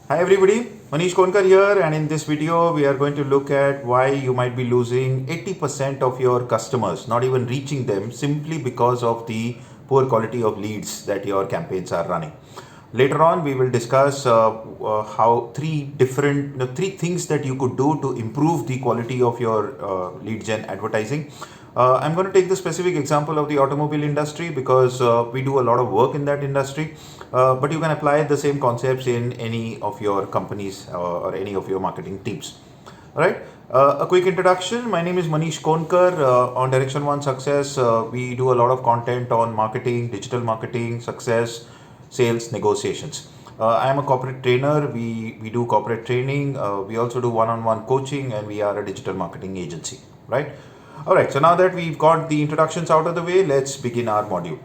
Hi everybody, Maneesh Konkar here, and in this video we are going to look at why you might be losing 80% of your customers, not even reaching them simply because of the poor quality of leads that your campaigns are running. Later on we will discuss how three things that you could do to improve the quality of your lead gen advertising. I'm going to take the specific example of the automobile industry because we do a lot of work in that industry, but you can apply the same concepts in any of your companies or any of your marketing teams. All right. A quick introduction. My name is Maneesh Konkar. On Direction One Success, we do a lot of content on marketing, digital marketing, success, sales, negotiations. I am a corporate trainer. We do corporate training. We also do one-on-one coaching, and we are a digital marketing agency. Right. All right. So now that we've got the introductions out of the way, let's begin our module.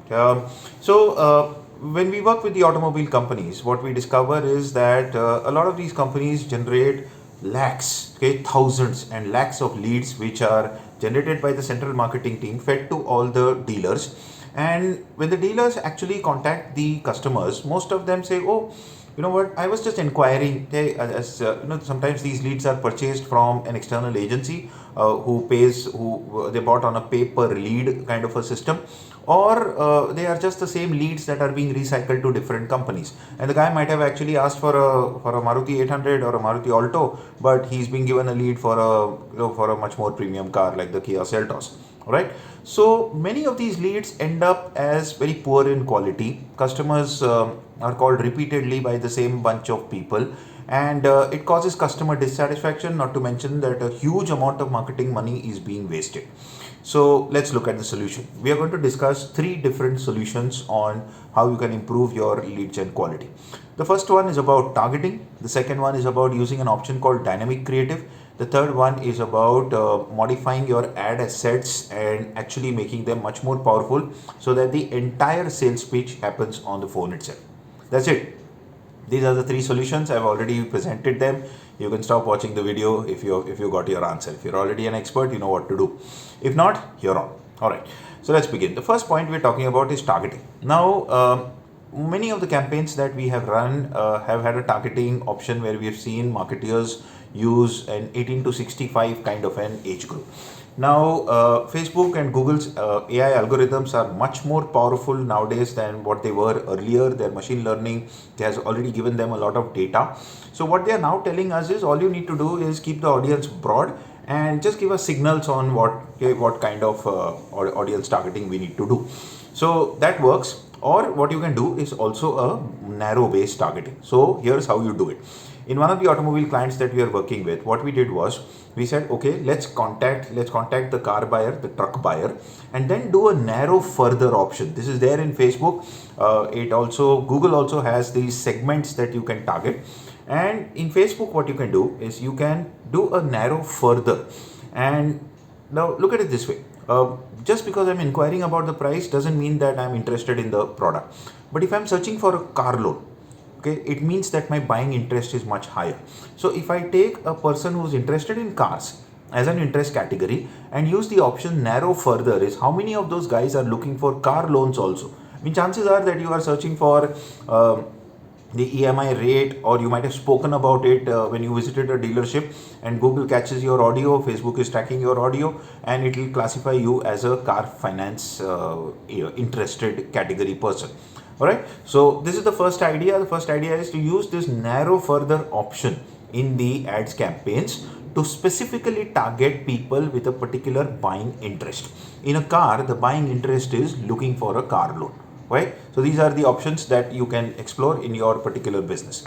When we work with the automobile companies, what we discover is that a lot of these companies generate lakhs, okay, thousands and lakhs of leads which are generated by the central marketing team, fed to all the dealers. And when the dealers actually contact the customers, most of them say, "Oh, you know what? I was just inquiring." Sometimes these leads are purchased from an external agency who they bought on a pay per lead kind of a system, or they are just the same leads that are being recycled to different companies. And the guy might have actually asked for a Maruti 800 or a Maruti Alto, but he's been given a lead for a much more premium car like the Kia Seltos. Right. So many of these leads end up as very poor in quality. Customers are called repeatedly by the same bunch of people, and it causes customer dissatisfaction, not to mention that a huge amount of marketing money is being wasted. So let's look at the solution. We are going to discuss three different solutions on how you can improve your lead gen quality. The first one is about targeting. The second one is about using an option called dynamic creative. The third one is about modifying your ad assets and actually making them much more powerful so that the entire sales pitch happens on the phone itself. That's it. These are the three solutions. I've already presented them. You can stop watching the video if you got your answer. If you're already an expert, you know what to do. If not, you're on. All right. So let's begin. The first point we're talking about is targeting. Now, many of the campaigns that we have run have had a targeting option where we have seen marketers use an 18 to 65 kind of an age group. Now, Facebook and Google's AI algorithms are much more powerful nowadays than what they were earlier. Their machine learning has already given them a lot of data. So what they are now telling us is all you need to do is keep the audience broad and just give us signals on what kind of audience targeting we need to do. So that works. Or what you can do is also a narrow based targeting. So here's how you do it. In one of the automobile clients that we are working with, what we did was we said, okay, let's contact the car buyer, the truck buyer, and then do a narrow further option. This is there in Facebook. Google also has these segments that you can target. And in Facebook, what you can do is you can do a narrow further. And now look at it this way. Just because I'm inquiring about the price doesn't mean that I'm interested in the product. But if I'm searching for a car loan, okay, it means that my buying interest is much higher. So if I take a person who's interested in cars as an interest category and use the option narrow further, is how many of those guys are looking for car loans also. I mean, chances are that you are searching for the EMI rate, or you might have spoken about it when you visited a dealership, and Google catches your audio, Facebook is tracking your audio, and it will classify you as a car finance interested category person. All right. So this is the first idea. The first idea is to use this narrow further option in the ads campaigns to specifically target people with a particular buying interest. In a car, the buying interest is looking for a car loan. Right? So these are the options that you can explore in your particular business.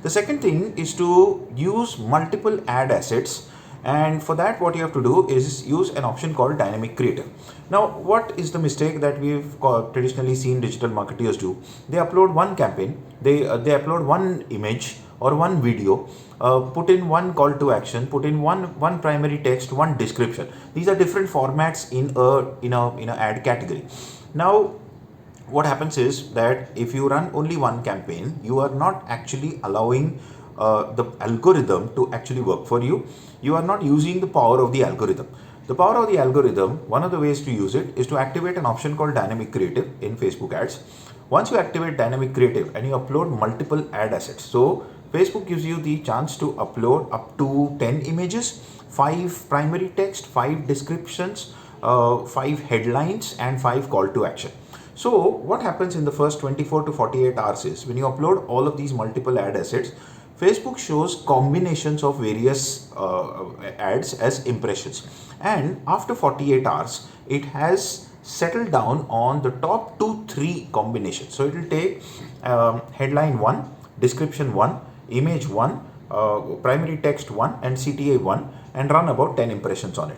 The second thing is to use multiple ad assets, and for that what you have to do is use an option called dynamic creative. Now, what is the mistake that we've traditionally seen digital marketers do? They upload one campaign, they upload one image or one video, put in one call to action, put in one primary text, one description. These are different formats in a ad category. Now, what happens is that if you run only one campaign, you are not actually allowing the algorithm to actually work for you. You are not using the power of the algorithm. The power of the algorithm, one of the ways to use it is to activate an option called dynamic creative in Facebook ads. Once you activate dynamic creative and you upload multiple ad assets, so Facebook gives you the chance to upload up to 10 images, 5 primary text, 5 descriptions, 5 headlines, and 5 call to action. So what happens in the first 24 to 48 hours is when you upload all of these multiple ad assets, Facebook shows combinations of various ads as impressions, and after 48 hours it has settled down on the top 2-3 combinations. So it will take headline 1, description 1, image 1, primary text 1, and CTA 1, and run about 10 impressions on it.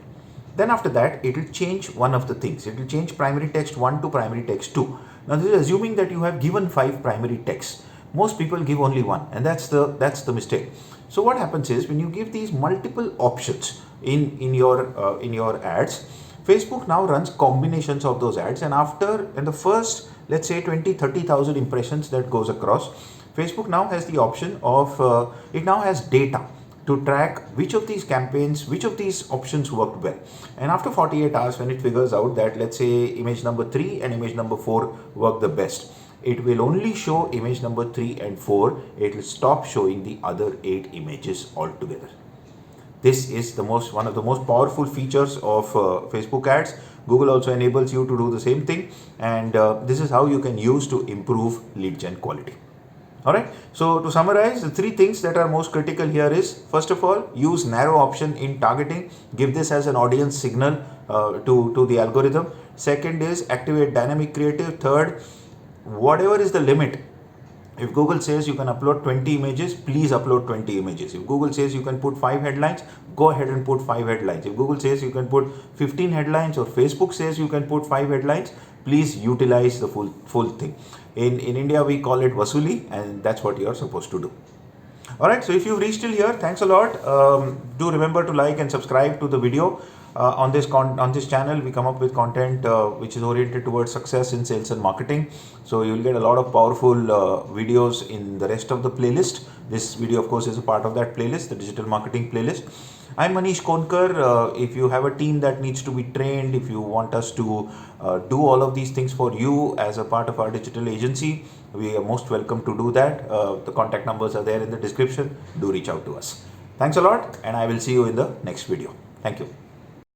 Then after that, it will change one of the things. It will change primary text 1 to primary text 2. Now this is assuming that you have given 5 primary texts. Most people give only one, and that's the mistake. So what happens is when you give these multiple options in your ads, Facebook now runs combinations of those ads, and in the first, let's say 20-30,000 impressions that goes across, Facebook now has the option of it now has data to track which of these campaigns, which of these options worked well. And after 48 hours, when it figures out that, let's say, image number 3 and image number 4 work the best, it will only show image number 3 and 4. It will stop showing the other 8 images altogether. This is one of the most powerful features of Facebook ads. Google also enables you to do the same thing, and this is how you can use to improve lead gen quality. Alright, so to summarize, the 3 things that are most critical here is, first of all, use narrow option in targeting. Give this as an audience signal to the algorithm. Second is activate dynamic creative. Third, whatever is the limit. If Google says you can upload 20 images, please upload 20 images. If Google says you can put 5 headlines, go ahead and put 5 headlines. If Google says you can put 15 headlines, or Facebook says you can put 5 headlines, please utilize the full thing. In India, we call it Vasuli, and that's what you're supposed to do. Alright, so if you've reached till here, thanks a lot. Do remember to like and subscribe to the video. On this channel, we come up with content which is oriented towards success in sales and marketing. So you will get a lot of powerful videos in the rest of the playlist. This video, of course, is a part of that playlist, the digital marketing playlist. I'm Maneesh Konkar. If you have a team that needs to be trained, if you want us to do all of these things for you as a part of our digital agency, we are most welcome to do that. The contact numbers are there in the description. Do reach out to us. Thanks a lot, and I will see you in the next video. Thank you.